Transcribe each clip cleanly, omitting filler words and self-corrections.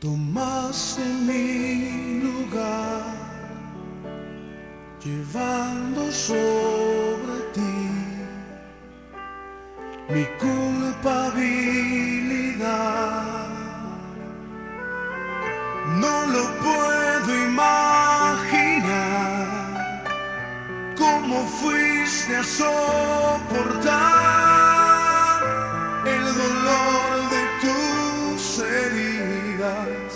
Tomaste mi lugar, llevando sobre ti mi culpabilidad. No lo puedo imaginar, cómo fuiste a soportar el dolor de tus heridas,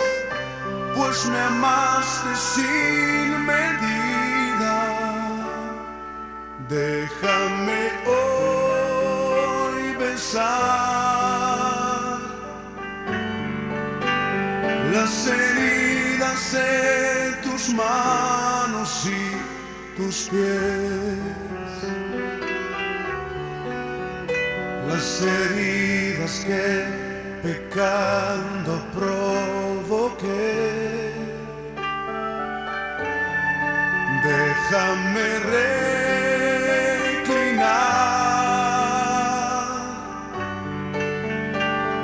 pues me amaste sin medida. Déjame hoy besar las heridas de tus manos y tus pies, las heridas que pecando provoqué. Déjame reclinar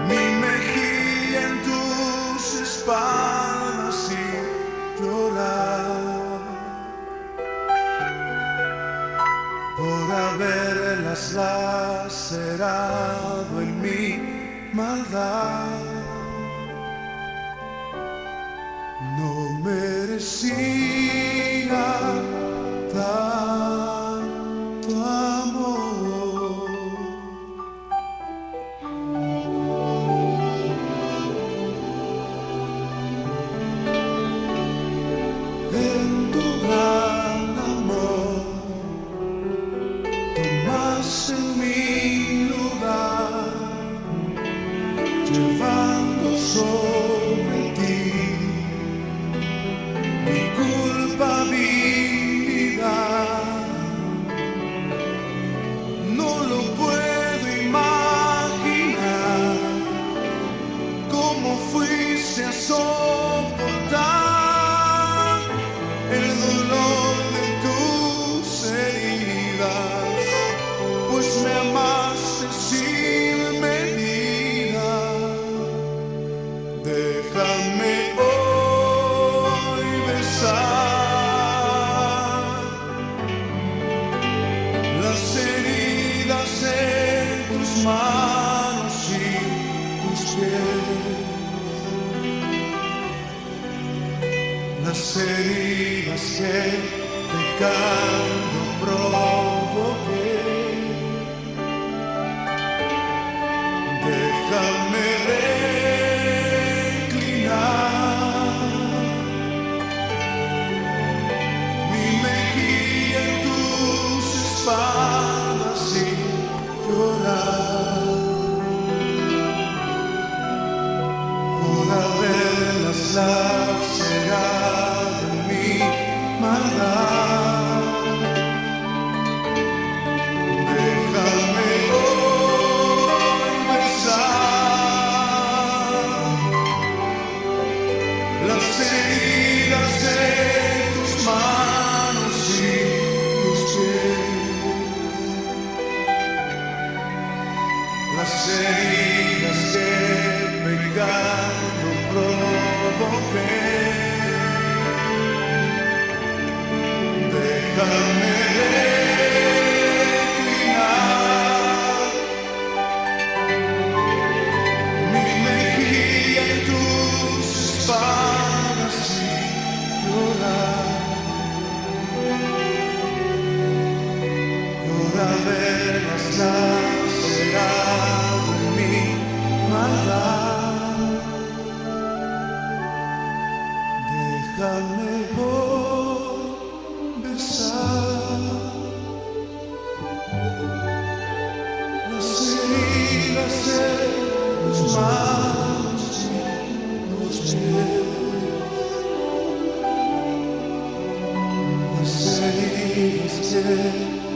mi mejilla en tus espaldas y llorar por haberlas lacerado en mi maldad. No merecía tanto amor. En tu gran amor tomaste mi lugar, llevando sobre ti mi culpabilidad. No lo puedo imaginar, cómo fuiste a soportar el dolor de tus heridas, pues me amaste sin medida. Déjame hoy besar las heridas de tus manos y tus pies, las heridas que pecando provoqué. Déjame reclinar mi mejilla en tus espaldas y llorar por haberlas lacerado en mi maldad. Déjame hoy besar las heridas de tus manos y tus pies, las heridas que pecando provoqué. Déjame reclinar mi mejilla en tus espaldas y llorar por haberlas lacerado en mi maldad. Déjame hoy besar las heridas de tus manos y tus pies, las heridas que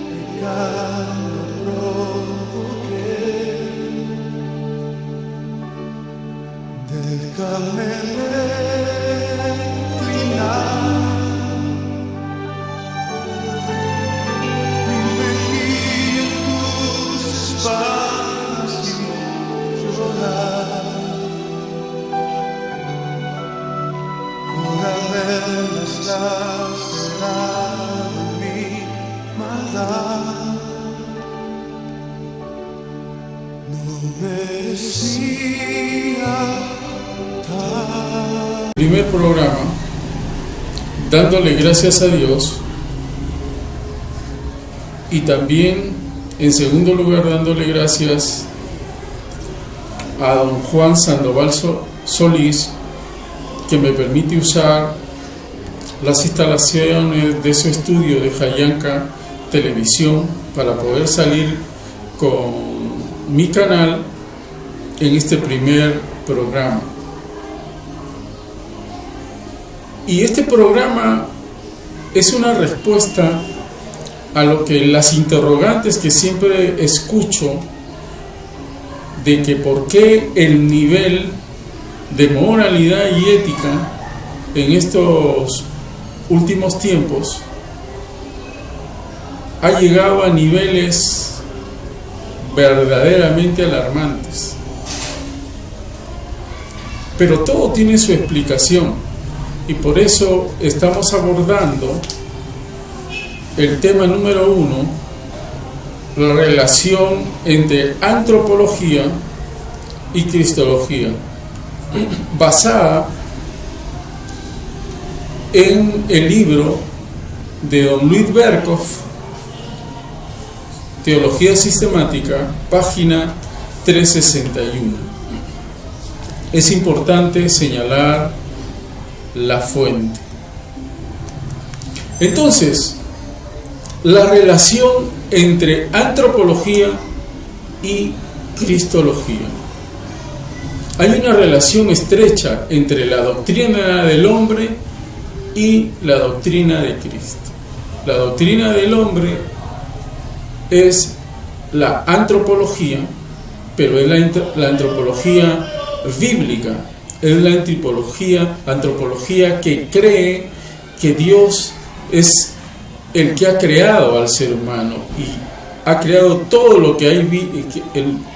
pecando provoqué. Déjame reclinar mi mejilla en tus espaldas y llorar duelas lacerado mi maldad. No merecía tal. Primer programa, dándole gracias a Dios, y también en segundo lugar dándole gracias a don Juan Sandoval Solís, que me permite usar las instalaciones de su estudio de Jayanca Televisión para poder salir con mi canal en este primer programa. Y este programa es una respuesta a lo que las interrogantes que siempre escucho de que por qué el nivel de moralidad y ética en estos últimos tiempos ha llegado a niveles verdaderamente alarmantes. Pero todo tiene su explicación, y por eso estamos abordando el tema número 1, la relación entre antropología y cristología, basada en el libro de don Luis Berkhoff, Teología Sistemática, página 361. Es importante señalar la fuente. Entonces, la relación entre antropología y cristología. Hay una relación estrecha entre la doctrina del hombre y la doctrina de Cristo. La doctrina del hombre es la antropología, pero es la antropología bíblica, es la antropología que cree que Dios es el que ha creado al ser humano y ha creado todo lo que hay,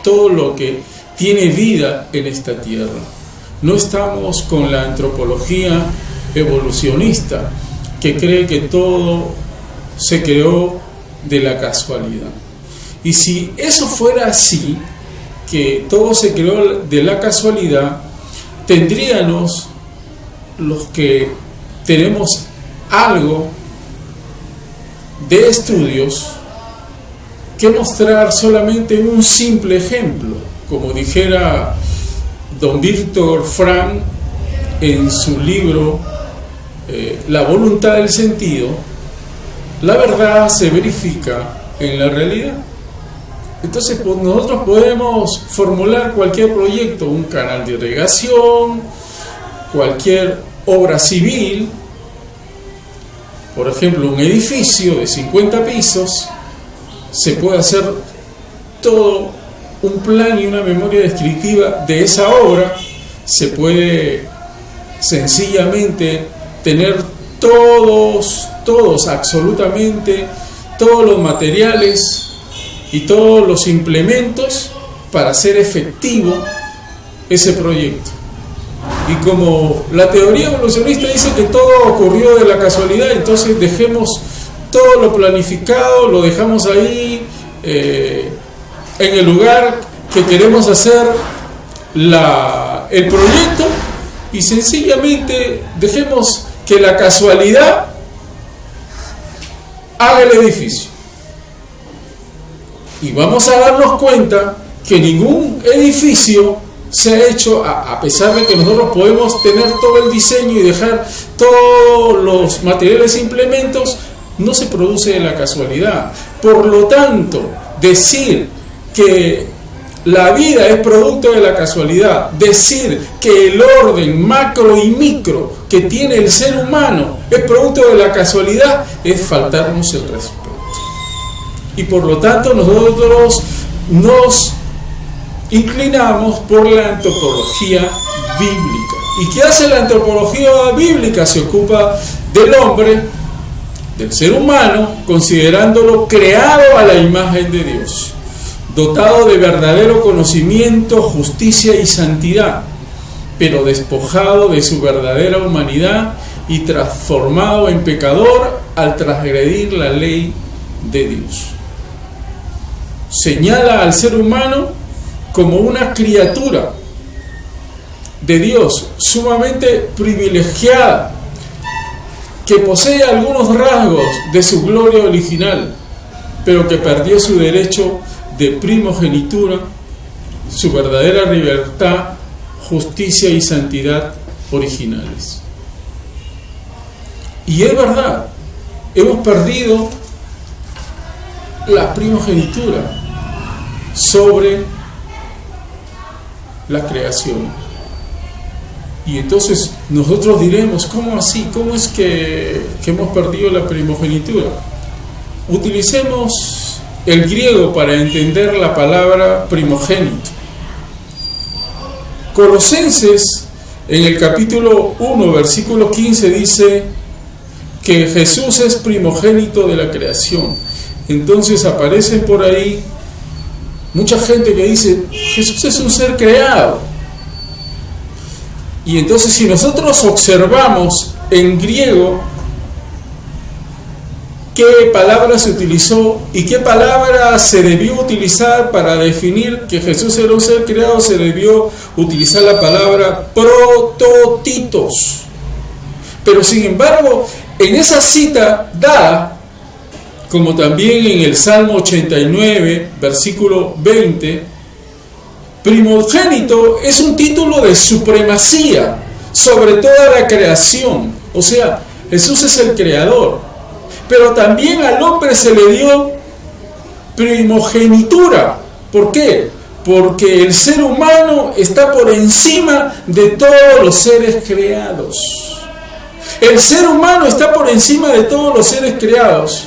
todo lo que tiene vida en esta tierra. No estamos con la antropología evolucionista que cree que todo se creó de la casualidad. Y si eso fuera así, que todo se creó de la casualidad, tendríamos los que tenemos algo de estudios que mostrar solamente un simple ejemplo, como dijera don Víctor Frank en su libro La voluntad del sentido. La verdad se verifica en la realidad. Entonces, pues, nosotros podemos formular cualquier proyecto, un canal de irrigación, cualquier obra civil, por ejemplo, un edificio de 50 pisos, se puede hacer todo un plan y una memoria descriptiva de esa obra, se puede sencillamente tener absolutamente todos los materiales y todos los implementos para hacer efectivo ese proyecto. Y como la teoría evolucionista dice que todo ocurrió de la casualidad, entonces dejemos todo lo planificado, lo dejamos ahí en el lugar que queremos hacer el proyecto, y sencillamente dejemos que la casualidad haga el edificio. Y vamos a darnos cuenta que ningún edificio se ha hecho, a pesar de que nosotros podemos tener todo el diseño y dejar todos los materiales e implementos, no se produce de la casualidad. Por lo tanto, decir que la vida es producto de la casualidad, decir que el orden macro y micro que tiene el ser humano es producto de la casualidad, es faltarnos el respeto. Y por lo tanto nosotros nos inclinamos por la antropología bíblica. ¿Y qué hace la antropología bíblica? Se ocupa del hombre, del ser humano, considerándolo creado a la imagen de Dios, dotado de verdadero conocimiento, justicia y santidad, pero despojado de su verdadera humanidad y transformado en pecador al transgredir la ley de Dios. Señala al ser humano como una criatura de Dios sumamente privilegiada, que posee algunos rasgos de su gloria original, pero que perdió su derecho de primogenitura, su verdadera libertad, justicia y santidad originales. Y es verdad, hemos perdido la primogenitura sobre la creación. Y entonces nosotros diremos, ¿cómo así? ¿Cómo es que hemos perdido la primogenitura? Utilicemos el griego para entender la palabra primogénito. Colosenses, en el capítulo 1, versículo 15, dice que Jesús es primogénito de la creación. Entonces aparecen por ahí mucha gente que dice, Jesús es un ser creado. Y entonces si nosotros observamos en griego qué palabra se utilizó y qué palabra se debió utilizar para definir que Jesús era un ser creado, se debió utilizar la palabra prototitos. Pero sin embargo, en esa cita dada, como también en el Salmo 89, versículo 20, primogénito es un título de supremacía sobre toda la creación. O sea, Jesús es el creador, pero también al hombre se le dio primogenitura. ¿Por qué? Porque el ser humano está por encima de todos los seres creados. El ser humano está por encima de todos los seres creados.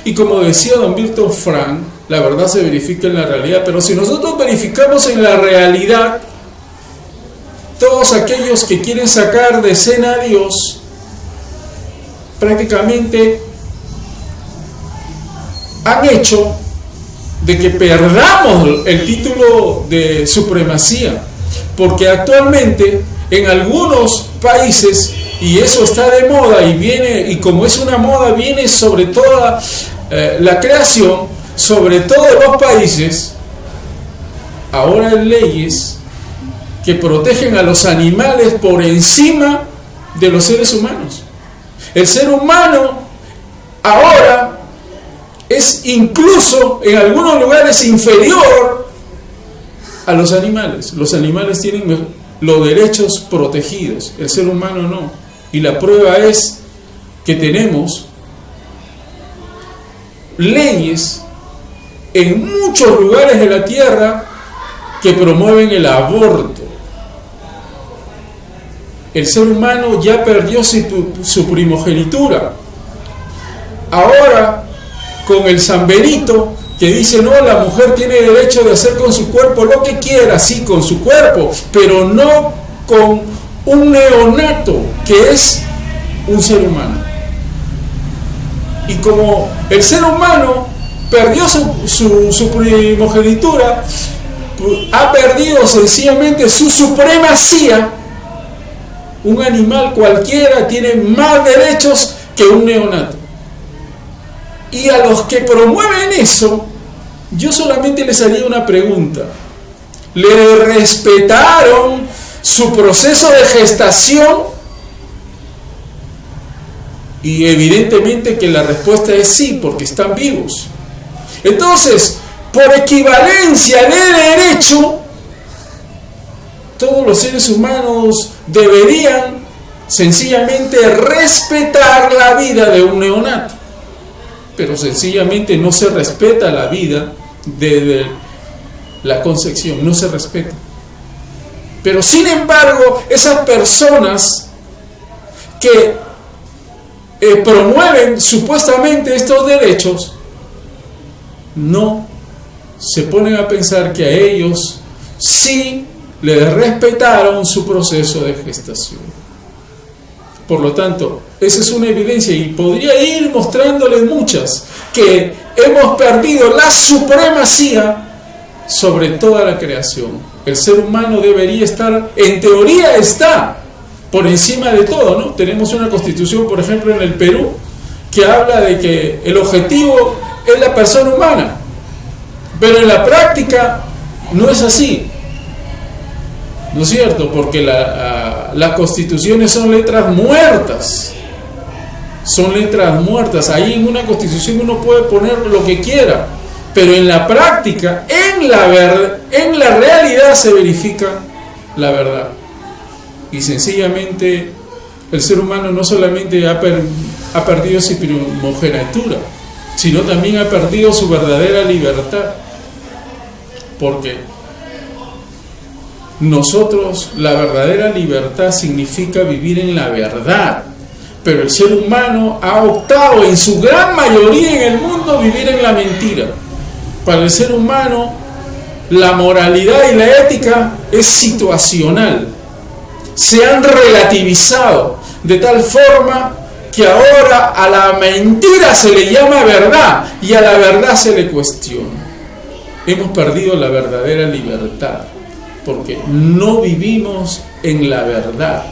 Y como decía don Víctor Frank, la verdad se verifica en la realidad, pero si nosotros verificamos en la realidad, todos aquellos que quieren sacar de escena a Dios, prácticamente han hecho de que perdamos el título de supremacía, porque actualmente en algunos países, y eso está de moda y viene, y como es una moda, viene sobre toda la creación, sobre todos los países, ahora hay leyes que protegen a los animales por encima de los seres humanos. El ser humano ahora es incluso en algunos lugares inferior a los animales. Los animales tienen los derechos protegidos, el ser humano no. Y la prueba es que tenemos leyes en muchos lugares de la tierra que promueven el aborto. El ser humano ya perdió su primogenitura. Ahora, con el San Benito, que dice, no, la mujer tiene derecho de hacer con su cuerpo lo que quiera, sí, con su cuerpo, pero no con un neonato, que es un ser humano. Y como el ser humano perdió su primogenitura, ha perdido sencillamente su supremacía, un animal cualquiera tiene más derechos que un neonato. Y a los que promueven eso, yo solamente les haría una pregunta. ¿Le respetaron su proceso de gestación? Y evidentemente que la respuesta es sí, porque están vivos. Entonces, por equivalencia de derecho, todos los seres humanos deberían sencillamente respetar la vida de un neonato. Pero sencillamente no se respeta la vida desde la concepción, no se respeta. Pero sin embargo, esas personas que promueven supuestamente estos derechos, no se ponen a pensar que a ellos sí les respetaron su proceso de gestación. Por lo tanto, esa es una evidencia, y podría ir mostrándoles muchas, que hemos perdido la supremacía sobre toda la creación. El ser humano debería estar, en teoría está, por encima de todo, ¿no? Tenemos una constitución, por ejemplo, en el Perú, que habla de que el objetivo es la persona humana, pero en la práctica no es así, ¿no es cierto? Porque las constituciones son letras muertas. Son letras muertas. Ahí en una constitución uno puede poner lo que quiera, pero en la práctica, en la realidad se verifica la verdad. Y sencillamente el ser humano no solamente ha perdido su primogenitura, sino también ha perdido su verdadera libertad. Porque nosotros, la verdadera libertad significa vivir en la verdad. Pero el ser humano ha optado en su gran mayoría en el mundo vivir en la mentira. Para el ser humano, la moralidad y la ética es situacional. Se han relativizado de tal forma que ahora a la mentira se le llama verdad y a la verdad se le cuestiona. Hemos perdido la verdadera libertad porque no vivimos en la verdad.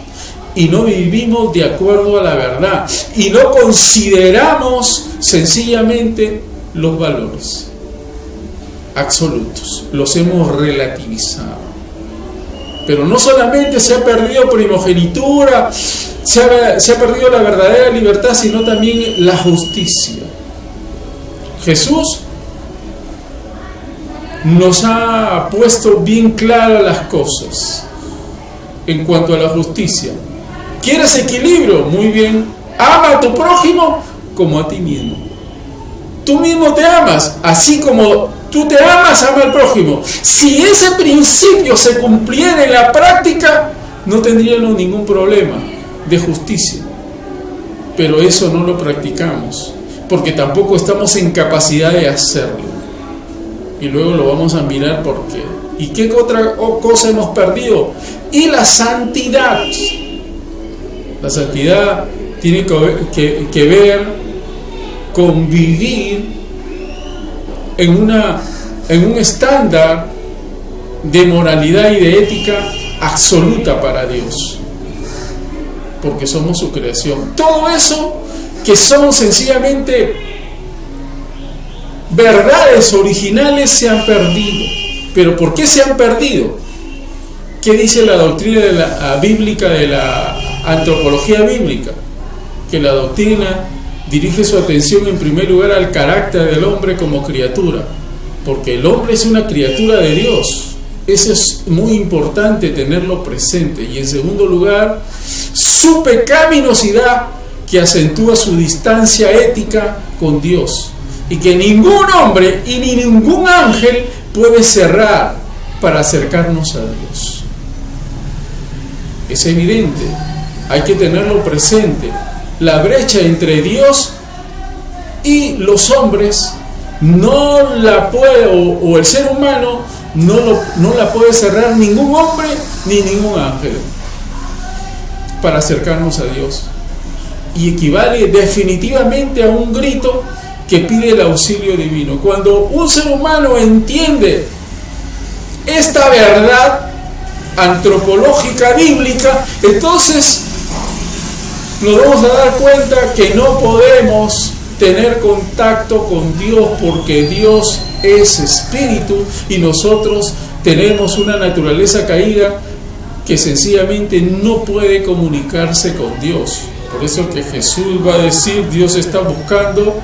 Y no vivimos de acuerdo a la verdad. Y no consideramos sencillamente los valores absolutos. Los hemos relativizado. Pero no solamente se ha perdido primogenitura, se ha perdido la verdadera libertad, sino también la justicia. Jesús nos ha puesto bien claras las cosas en cuanto a la justicia. ¿Quieres equilibrio? Muy bien. Ama a tu prójimo como a ti mismo. Tú mismo te amas, así como tú te amas, ama al prójimo. Si ese principio se cumpliera en la práctica, no tendríamos ningún problema de justicia. Pero eso no lo practicamos, porque tampoco estamos en capacidad de hacerlo. Y luego lo vamos a mirar por qué. ¿Y qué otra cosa hemos perdido? Y la santidad. La santidad tiene que ver con vivir en un estándar de moralidad y de ética absoluta para Dios, porque somos su creación. Todo eso que son sencillamente verdades originales se han perdido. ¿Pero por qué se han perdido? ¿Qué dice la doctrina bíblica de la antropología bíblica? Que la doctrina dirige su atención en primer lugar al carácter del hombre como criatura, porque el hombre es una criatura de Dios. Eso es muy importante tenerlo presente. Y en segundo lugar, su pecaminosidad, que acentúa su distancia ética con Dios, y que ningún hombre y ni ningún ángel puede cerrar para acercarnos a Dios. Es evidente, hay que tenerlo presente. La brecha entre Dios y los hombres no la puede, o el ser humano no la puede cerrar ningún hombre ni ningún ángel para acercarnos a Dios. Y equivale definitivamente a un grito que pide el auxilio divino. Cuando un ser humano entiende esta verdad antropológica bíblica, entonces nos vamos a dar cuenta que no podemos tener contacto con Dios, porque Dios es espíritu y nosotros tenemos una naturaleza caída que sencillamente no puede comunicarse con Dios. Por eso que Jesús va a decir: Dios está buscando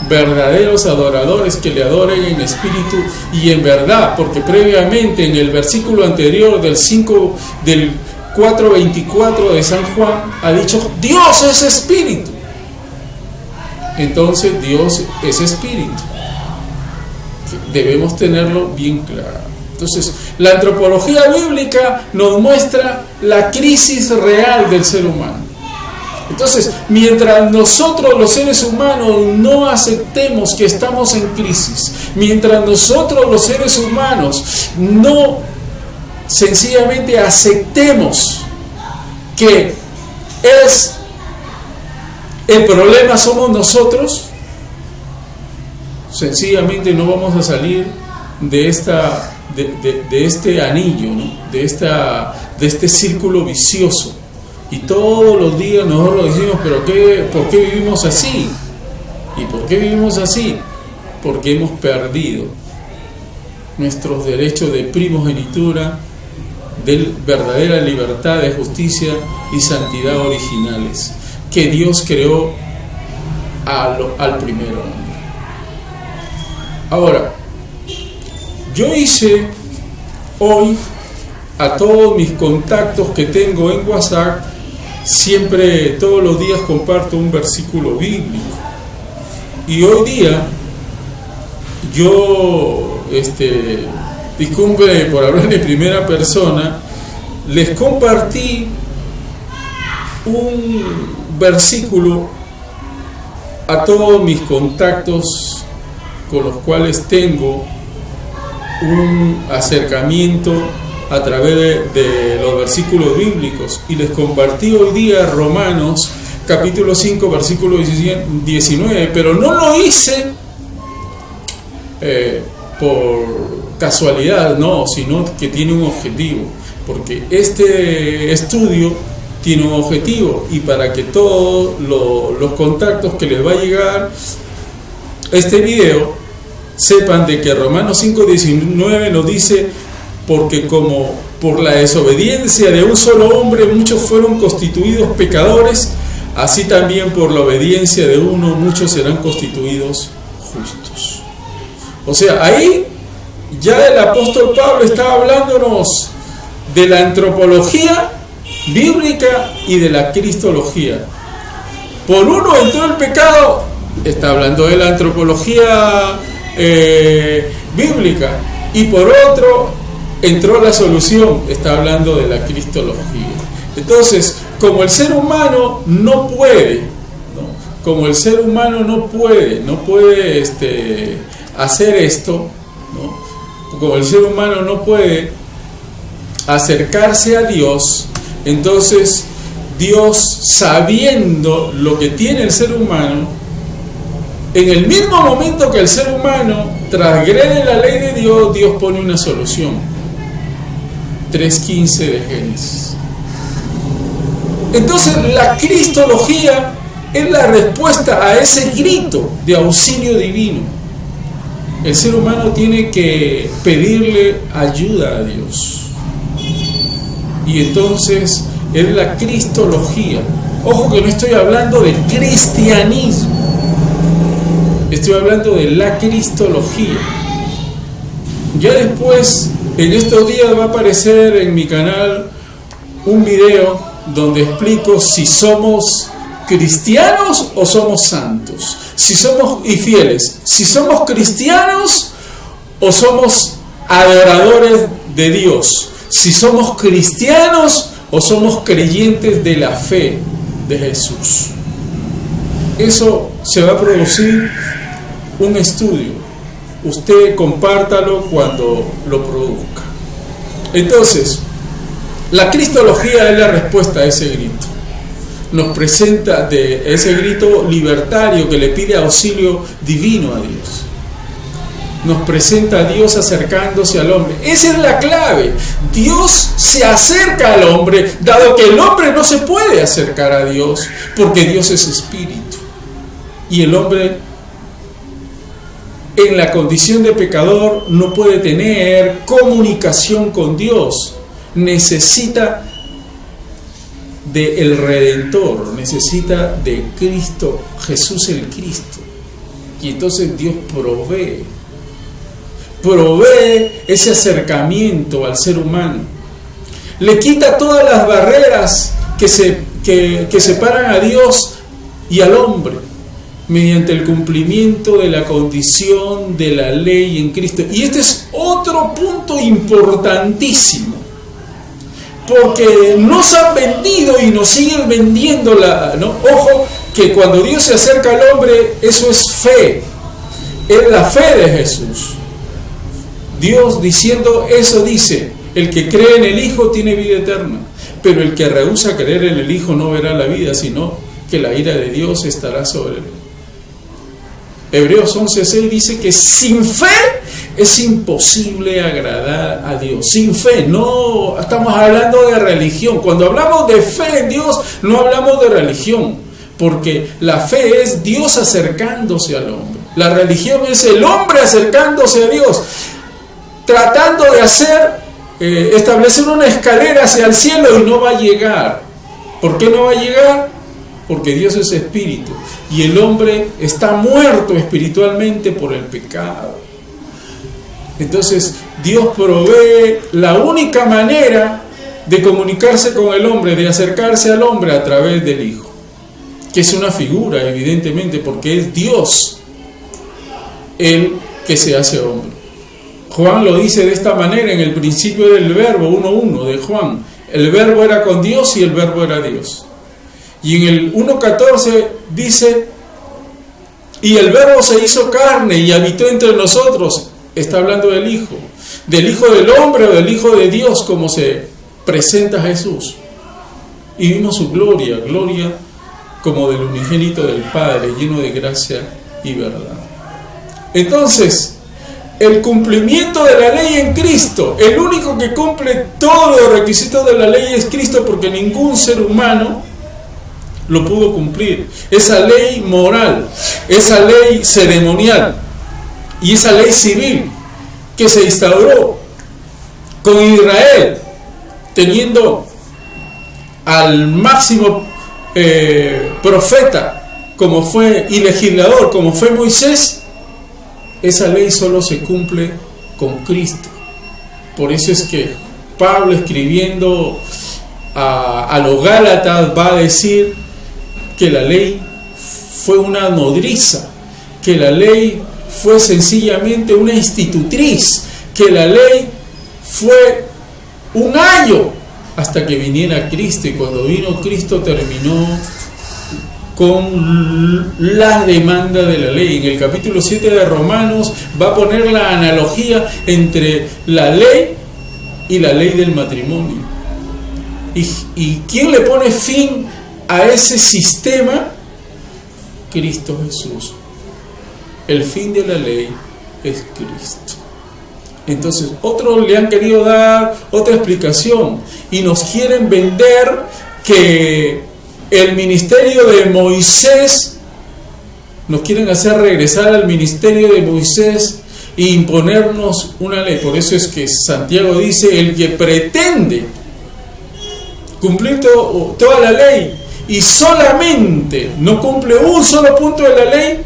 verdaderos adoradores que le adoren en espíritu y en verdad, porque previamente en el versículo anterior del 4:24 de San Juan ha dicho: Dios es espíritu. Entonces Dios es espíritu. Debemos tenerlo bien claro. Entonces, la antropología bíblica nos muestra la crisis real del ser humano. Entonces, mientras nosotros los seres humanos no aceptemos que estamos en crisis, mientras nosotros los seres humanos no sencillamente aceptemos que el problema somos nosotros, sencillamente no vamos a salir de este anillo, ¿no? de este círculo vicioso Y todos los días nosotros decimos, pero ¿por qué vivimos así? ¿Y por qué vivimos así? Porque hemos perdido nuestros derechos de primogenitura, de verdadera libertad, de justicia y santidad originales, que Dios creó al primer hombre. Ahora, yo hice hoy a todos mis contactos que tengo en WhatsApp, siempre, todos los días comparto un versículo bíblico. Y hoy día, yo, disculpe por hablar en primera persona, les compartí un versículo a todos mis contactos con los cuales tengo un acercamiento a través de los versículos bíblicos, y les compartí hoy día Romanos capítulo 5 versículo 19, pero no lo hice por casualidad, no, sino que tiene un objetivo, porque este estudio tiene un objetivo, y para que todos los contactos que les va a llegar este video sepan de que Romanos 5:19 nos dice: porque como por la desobediencia de un solo hombre muchos fueron constituidos pecadores, así también por la obediencia de uno muchos serán constituidos justos. O sea, ahí ya el apóstol Pablo está hablándonos de la antropología bíblica y de la cristología. Por uno entró el pecado, está hablando de la antropología bíblica, y por otro entró la solución, está hablando de la cristología. Entonces, como el ser humano no puede, como el ser humano no puede hacer esto, ¿no? Como el ser humano no puede acercarse a Dios, entonces Dios, sabiendo lo que tiene el ser humano, en el mismo momento que el ser humano transgrede la ley de Dios, Dios pone una solución. 3:15 de Génesis. Entonces la cristología es la respuesta a ese grito de auxilio divino. El ser humano tiene que pedirle ayuda a Dios, y entonces es la cristología. Ojo que no estoy hablando de cristianismo, estoy hablando de la cristología. Ya después, en estos días, va a aparecer en mi canal un video donde explico si somos cristianos o somos santos, si somos y fieles, si somos cristianos o somos adoradores de Dios, si somos cristianos o somos creyentes de la fe de Jesús. Eso se va a producir un estudio. Usted compártalo cuando lo produzca. Entonces, la cristología es la respuesta a ese grito. Nos presenta de ese grito libertario que le pide auxilio divino a Dios. Nos presenta a Dios acercándose al hombre. Esa es la clave. Dios se acerca al hombre, dado que el hombre no se puede acercar a Dios, porque Dios es espíritu. Y el hombre, en la condición de pecador, no puede tener comunicación con Dios. Necesita del Redentor, necesita de Cristo, Jesús el Cristo. Y entonces Dios provee ese acercamiento al ser humano. Le quita todas las barreras que separan a Dios y al hombre, mediante el cumplimiento de la condición de la ley en Cristo. Y este es otro punto importantísimo, porque nos han vendido y nos siguen vendiendo ¿no? Ojo, que cuando Dios se acerca al hombre, eso es fe, es la fe de Jesús. Dios diciendo eso dice: el que cree en el Hijo tiene vida eterna, pero el que rehúsa creer en el Hijo no verá la vida, sino que la ira de Dios estará sobre él. Hebreos 11:6 dice que sin fe es imposible agradar a Dios. Sin fe, no estamos hablando de religión. Cuando hablamos de fe en Dios, no hablamos de religión, porque la fe es Dios acercándose al hombre. La religión es el hombre acercándose a Dios, tratando de establecer una escalera hacia el cielo, y no va a llegar. ¿Por qué no va a llegar? Porque Dios es espíritu y el hombre está muerto espiritualmente por el pecado. Entonces Dios provee la única manera de comunicarse con el hombre, de acercarse al hombre, a través del Hijo, que es una figura, evidentemente, porque es Dios el que se hace hombre. Juan lo dice de esta manera en el principio del Verbo 1:1 de Juan: el Verbo era con Dios y el Verbo era Dios. Y en el 1:14 dice: y el Verbo se hizo carne y habitó entre nosotros. Está hablando del Hijo del hombre o del Hijo de Dios, como se presenta Jesús. Y vimos su gloria como del unigénito del Padre, lleno de gracia y verdad. Entonces, el cumplimiento de la ley en Cristo, el único que cumple todos los requisitos de la ley es Cristo, porque ningún ser humano lo pudo cumplir. Esa ley moral, esa ley ceremonial y esa ley civil que se instauró con Israel, teniendo al máximo profeta como fue, y legislador como fue Moisés, esa ley solo se cumple con Cristo. Por eso es que Pablo, escribiendo a los Gálatas, va a decir que la ley fue una nodriza, que la ley fue sencillamente una institutriz, que la ley fue un ayo hasta que viniera Cristo. Y cuando vino Cristo terminó con la demanda de la ley. En el capítulo 7 de Romanos va a poner la analogía entre la ley y la ley del matrimonio. ¿Y quién le pone fin a ese sistema? Cristo Jesús. El fin de la ley es Cristo. Entonces, otros le han querido dar otra explicación y nos quieren vender que el ministerio de Moisés, nos quieren hacer regresar al ministerio de Moisés e imponernos una ley. Por eso es que Santiago dice: el que pretende cumplir toda la ley y solamente no cumple un solo punto de la ley,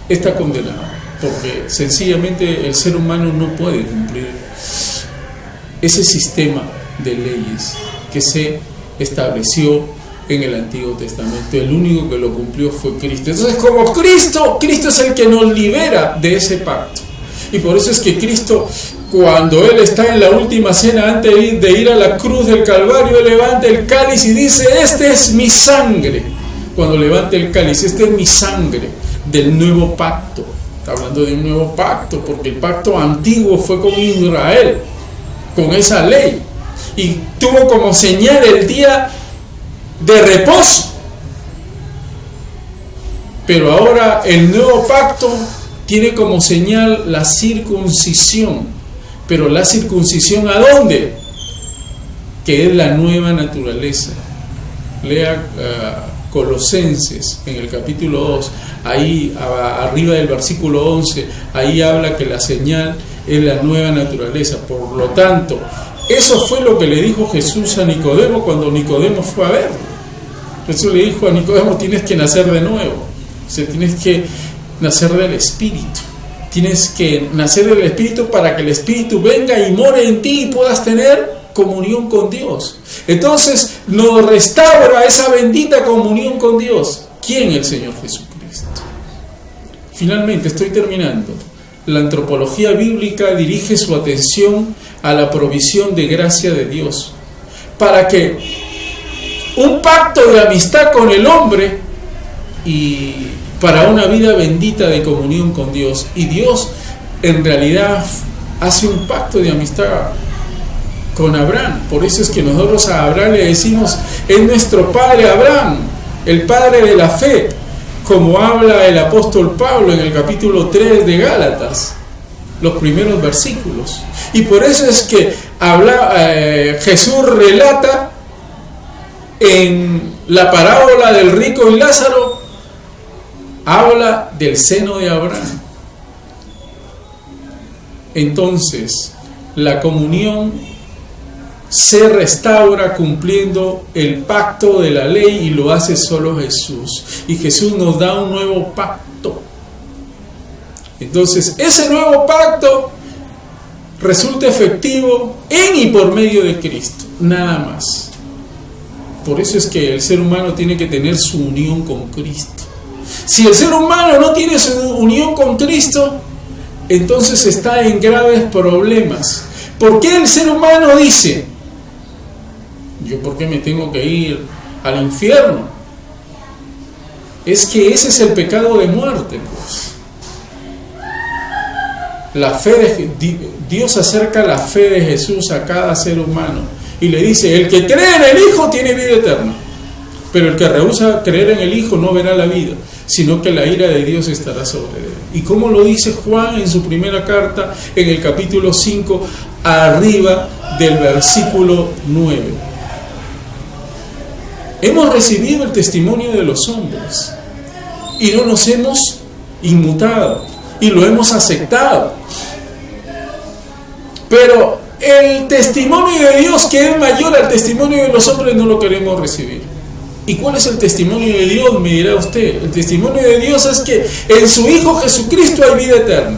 está condenado, porque sencillamente el ser humano no puede cumplir ese sistema de leyes que se estableció en el Antiguo Testamento. El único que lo cumplió fue Cristo. Entonces, como Cristo es el que nos libera de ese pacto. Y por eso es que Cristo, cuando Él está en la última cena, antes de ir a la cruz del Calvario, Él levanta el cáliz y dice: este es mi sangre. Cuando levanta el cáliz: este es mi sangre del nuevo pacto. Está hablando de un nuevo pacto, porque el pacto antiguo fue con Israel, con esa ley, y tuvo como señal el día de reposo. Pero ahora el nuevo pacto tiene como señal la circuncisión. Pero la circuncisión, ¿a dónde? Que es la nueva naturaleza. Lea Colosenses en el capítulo 2, ahí arriba del versículo 11, ahí habla que la señal es la nueva naturaleza. Por lo tanto, eso fue lo que le dijo Jesús a Nicodemo cuando Nicodemo fue a verlo. Jesús le dijo a Nicodemo: tienes que nacer de nuevo, o sea, tienes que nacer del Espíritu. Tienes que nacer del Espíritu para que el Espíritu venga y more en ti y puedas tener comunión con Dios. Entonces nos restaura esa bendita comunión con Dios. ¿Quién? El Señor Jesucristo. Finalmente, estoy terminando. La antropología bíblica dirige su atención a la provisión de gracia de Dios para que un pacto de amistad con el hombre y para una vida bendita de comunión con Dios. Y Dios en realidad hace un pacto de amistad con Abraham. Por eso es que nosotros a Abraham le decimos: es nuestro padre Abraham, el padre de la fe. como habla el apóstol Pablo en el capítulo 3 de Gálatas, los primeros versículos. Y por eso es que Jesús relata en la parábola del rico y Lázaro, habla del seno de Abraham. Entonces, la comunión se restaura cumpliendo el pacto de la ley, y lo hace solo Jesús. Y Jesús nos da un nuevo pacto. Entonces, ese nuevo pacto resulta efectivo en y por medio de Cristo, nada más. Por eso es que el ser humano tiene que tener su unión con Cristo. Si el ser humano no tiene su unión con Cristo, entonces está en graves problemas. ¿Por qué el ser humano dice: yo por qué me tengo que ir al infierno? Es que ese es el pecado de muerte, pues. La fe de Dios acerca la fe de Jesús a cada ser humano y le dice: el que cree en el Hijo tiene vida eterna, pero el que rehúsa creer en el Hijo no verá la vida, sino que la ira de Dios estará sobre él. ¿Y cómo lo dice Juan en su primera carta, en el capítulo 5, arriba del versículo 9? Hemos recibido el testimonio de los hombres y no nos hemos inmutado y lo hemos aceptado. Pero el testimonio de Dios, que es mayor al testimonio de los hombres, no lo queremos recibir. ¿Y cuál es el testimonio de Dios? Me dirá usted. El testimonio de Dios es que en su Hijo Jesucristo hay vida eterna.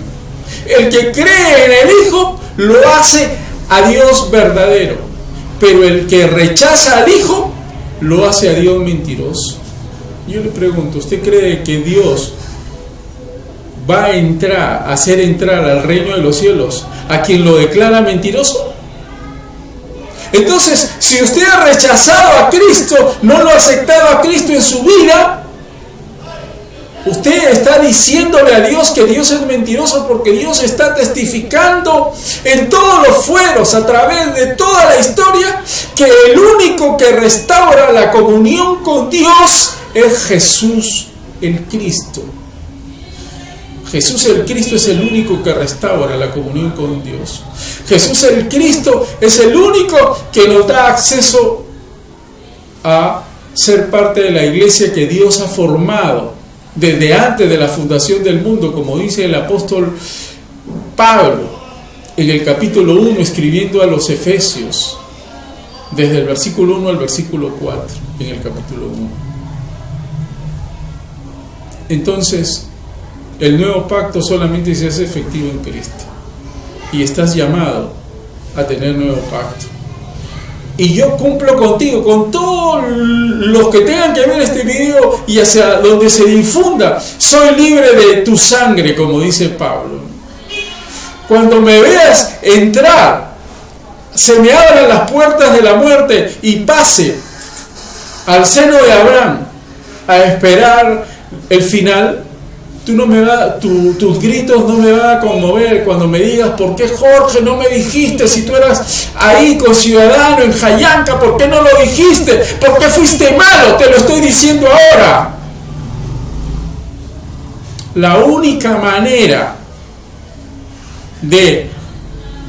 El que cree en el Hijo lo hace a Dios verdadero, pero el que rechaza al Hijo lo hace a Dios mentiroso. Yo le pregunto, ¿usted cree que Dios va a hacer entrar al reino de los cielos a quien lo declara mentiroso? Entonces, si usted ha rechazado a Cristo, no lo ha aceptado a Cristo en su vida, usted está diciéndole a Dios que Dios es mentiroso, porque Dios está testificando en todos los fueros, a través de toda la historia, que el único que restaura la comunión con Dios es Jesús el Cristo. Jesús el Cristo es el único que restaura la comunión con Dios. Jesús el Cristo es el único que nos da acceso a ser parte de la iglesia que Dios ha formado desde antes de la fundación del mundo, como dice el apóstol Pablo en el capítulo 1, escribiendo a los Efesios, desde el versículo 1 al versículo 4, en el capítulo 1. Entonces, el nuevo pacto solamente se hace efectivo en Cristo, y estás llamado a tener nuevo pacto. Y yo cumplo contigo, con todos los que tengan que ver este video y hacia donde se difunda. Soy libre de tu sangre, como dice Pablo. Cuando me veas entrar, se me abran las puertas de la muerte y pase al seno de Abraham a esperar el final, tus gritos no me van a conmover cuando me digas: ¿por qué, Jorge, no me dijiste si tú eras ahí conciudadano en Jayanca? ¿Por qué no lo dijiste? ¿Por qué fuiste malo? Te lo estoy diciendo ahora. La única manera de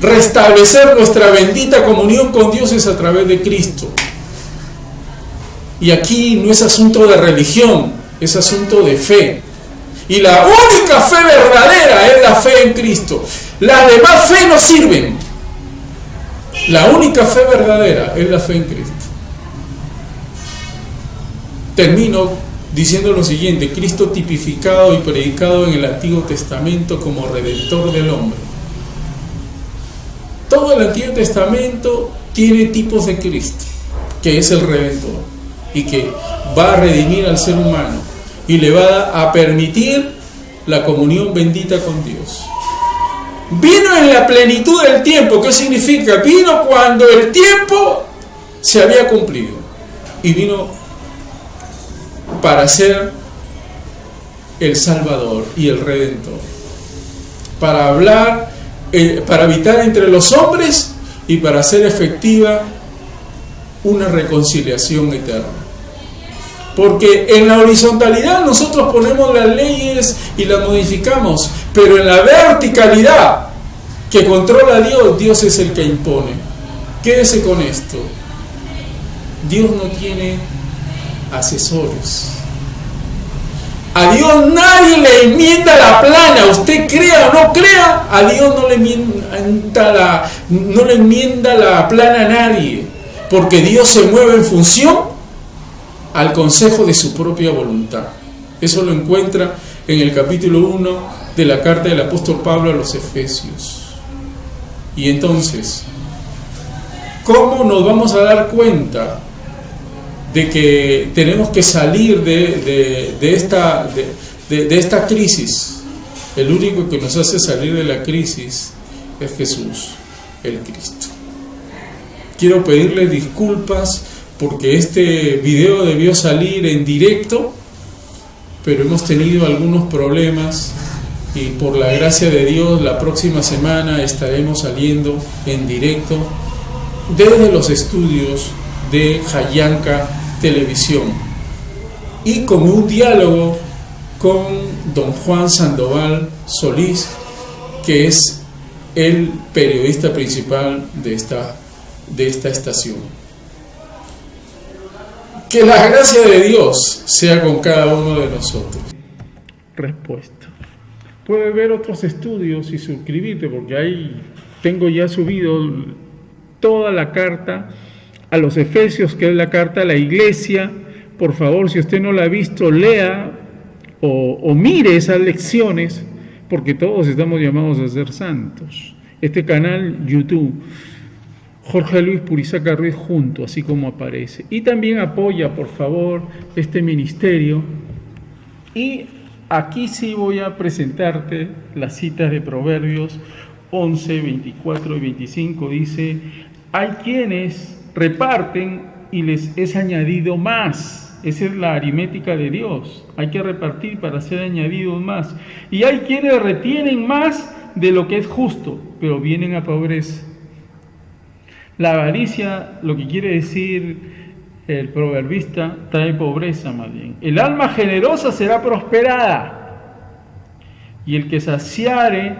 restablecer nuestra bendita comunión con Dios es a través de Cristo. Y aquí no es asunto de religión, es asunto de fe. Y la única fe verdadera es la fe en Cristo. Las demás fe no sirven. La única fe verdadera es la fe en Cristo. Termino diciendo lo siguiente: Cristo tipificado y predicado en el Antiguo Testamento como Redentor del hombre. Todo el Antiguo Testamento tiene tipos de Cristo, que es el Redentor, y que va a redimir al ser humano y le va a permitir la comunión bendita con Dios. Vino en la plenitud del tiempo. ¿Qué significa? Vino cuando el tiempo se había cumplido, y vino para ser el Salvador y el Redentor, para hablar, para habitar entre los hombres y para hacer efectiva una reconciliación eterna. Porque en la horizontalidad nosotros ponemos las leyes y las modificamos, pero en la verticalidad que controla a Dios, Dios es el que impone. Quédese con esto. Dios no tiene asesores. A Dios nadie le enmienda la plana, usted crea o no crea, a Dios no le enmienda la plana a nadie, porque Dios se mueve en función al consejo de su propia voluntad. Eso lo encuentra en el capítulo 1 de la carta del apóstol Pablo a los Efesios. Y entonces, ¿cómo nos vamos a dar cuenta de que tenemos que salir de esta crisis? El único que nos hace salir de la crisis es Jesús, el Cristo. Quiero pedirle disculpas porque este video debió salir en directo, pero hemos tenido algunos problemas y por la gracia de Dios la próxima semana estaremos saliendo en directo desde los estudios de Jayanca Televisión y con un diálogo con don Juan Sandoval Solís, que es el periodista principal de esta estación. Que la gracia de Dios sea con cada uno de nosotros. Respuesta. Puedes ver otros estudios y suscribirte, porque ahí tengo ya subido toda la carta a los Efesios, que es la carta a la iglesia. Por favor, si usted no la ha visto, lea o mire esas lecciones, porque todos estamos llamados a ser santos. Este canal YouTube, Jorge Luis Purizaca Ruiz junto, así como aparece. Y también apoya, por favor, este ministerio. Y aquí sí voy a presentarte las citas de Proverbios 11, 24 y 25. Dice: hay quienes reparten y les es añadido más. Esa es la aritmética de Dios. Hay que repartir para ser añadidos más. Y hay quienes retienen más de lo que es justo, pero vienen a pobreza. La avaricia, lo que quiere decir el proverbista, trae pobreza más bien. El alma generosa será prosperada, y el que saciare,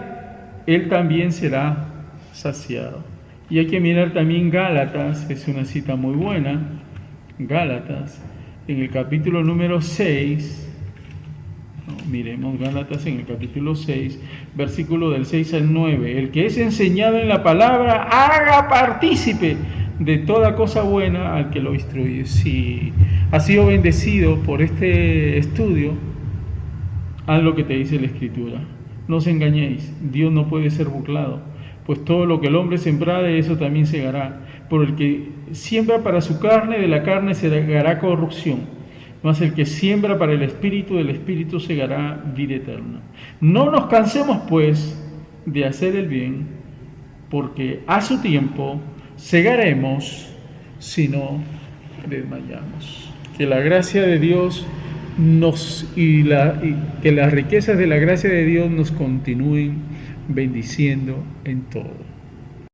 él también será saciado. Y hay que mirar también Gálatas, es una cita muy buena, Gálatas, en el capítulo número 6, miremos Gálatas en el capítulo 6, versículo del 6 al 9. El que es enseñado en la palabra, haga partícipe de toda cosa buena al que lo instruye. Si has sido bendecido por este estudio, haz lo que te dice la Escritura. No os engañéis, Dios no puede ser burlado, pues todo lo que el hombre sembrare, eso también segará. Por el que siembra para su carne, de la carne segará corrupción. Mas el que siembra para el Espíritu, del Espíritu segará vida eterna. No nos cansemos, pues, de hacer el bien, porque a su tiempo segaremos si no desmayamos. Que la gracia de Dios que las riquezas de la gracia de Dios nos continúen bendiciendo en todo.